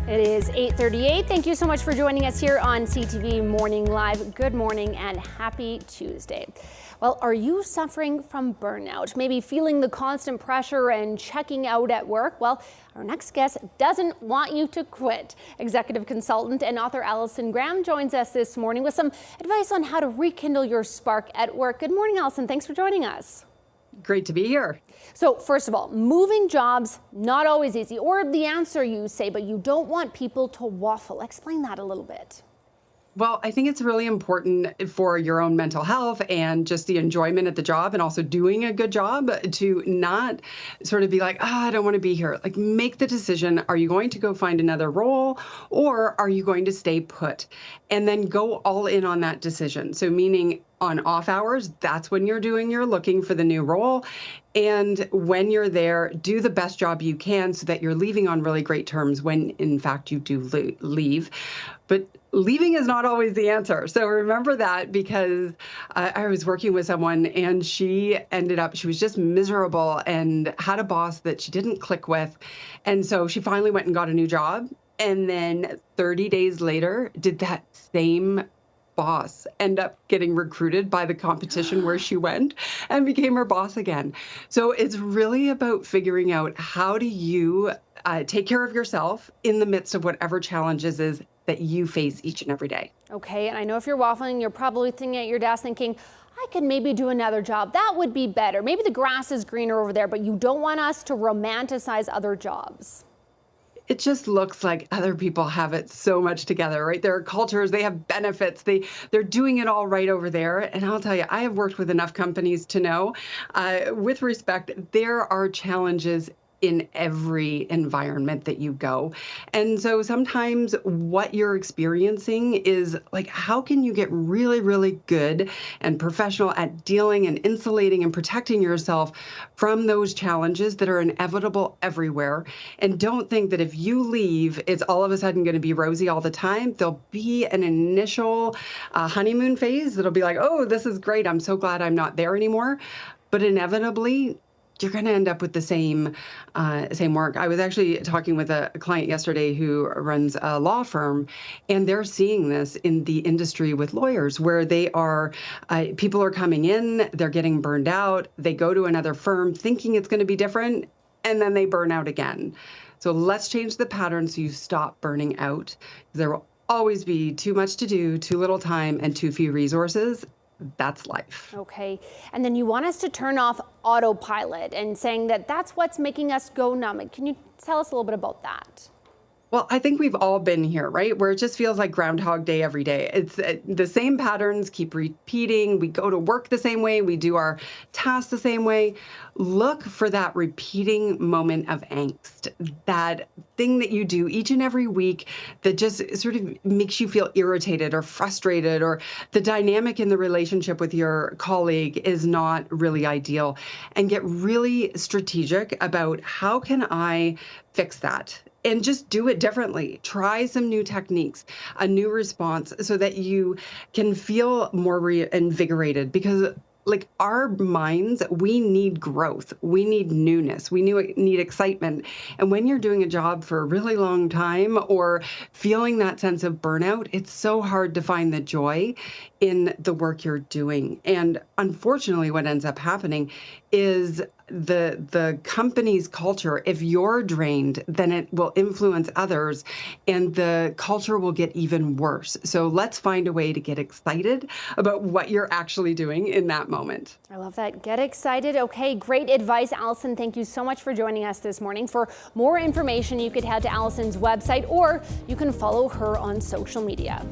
It is 8:38. Thank you so much for joining us here on CTV Morning Live. Good morning and happy Tuesday. Well, are you suffering from burnout? Maybe feeling the constant pressure and checking out at work? Well, our next guest doesn't want you to quit. Executive consultant and author Allison joins us this morning with some advice on how to rekindle your spark at work. Good morning, Allison. Thanks for joining us. Great to be here. So first of all, moving jobs, not always easy, or the answer you say, but you don't want people to waffle. Explain that a little bit. Well, I think it's really important for your own mental health and just the enjoyment at the job and also doing a good job to not sort of be like, I don't want to be here. Like, make the decision. Are you going to go find another role or are you going to stay put? And then go all in on that decision. So meaning on off hours, that's when you're looking for the new role. And when you're there, do the best job you can so that you're leaving on really great terms when in fact you do leave. But leaving is not always the answer. So remember that, because I was working with someone and she was just miserable and had a boss that she didn't click with. And so she finally went and got a new job. And then 30 days later, did that same boss end up getting recruited by the competition where she went and became her boss again. So it's really about figuring out, how do you take care of yourself in the midst of whatever challenges is that you face each and every day. Okay, and I know if you're waffling, you're probably thinking at your desk thinking, I could maybe do another job. That would be better. Maybe the grass is greener over there, but you don't want us to romanticize other jobs. It just looks like other people have it so much together, right? There are cultures, they have benefits, they're doing it all right over there. And I'll tell you, I have worked with enough companies to know, with respect, there are challenges in every environment that you go. And so sometimes what you're experiencing is like, how can you get really, really good and professional at dealing and insulating and protecting yourself from those challenges that are inevitable everywhere? And don't think that if you leave, it's all of a sudden going to be rosy all the time. There'll be an initial honeymoon phase that'll be like, oh, this is great. I'm so glad I'm not there anymore. But inevitably, you're going to end up with the same work. I was actually talking with a client yesterday who runs a law firm, and they're seeing this in the industry with lawyers, where they are, people are coming in, they're getting burned out, they go to another firm thinking it's going to be different, and then they burn out again. So let's change the pattern so you stop burning out. There will always be too much to do, too little time, and too few resources. That's life. Okay. And then you want us to turn off autopilot and saying that that's what's making us go numb. Can you tell us a little bit about that? Well, I think we've all been here, right? Where it just feels like Groundhog Day every day. It's the same patterns keep repeating. We go to work the same way. We do our tasks the same way. Look for that repeating moment of angst, that thing that you do each and every week that just sort of makes you feel irritated or frustrated, or the dynamic in the relationship with your colleague is not really ideal. And get really strategic about, how can I fix that? And just do it differently. Try some new techniques, a new response, so that you can feel more reinvigorated. Because like, our minds, we need growth. We need newness. We need excitement. And when you're doing a job for a really long time or feeling that sense of burnout, it's so hard to find the joy in the work you're doing. And unfortunately, what ends up happening is the company's culture, if you're drained, then it will influence others and the culture will get even worse. So let's find a way to get excited about what you're actually doing in that moment. I love that. Get excited. Okay, great advice, Allison. Thank you so much for joining us this morning. For more information, you could head to Allison's website, or you can follow her on social media.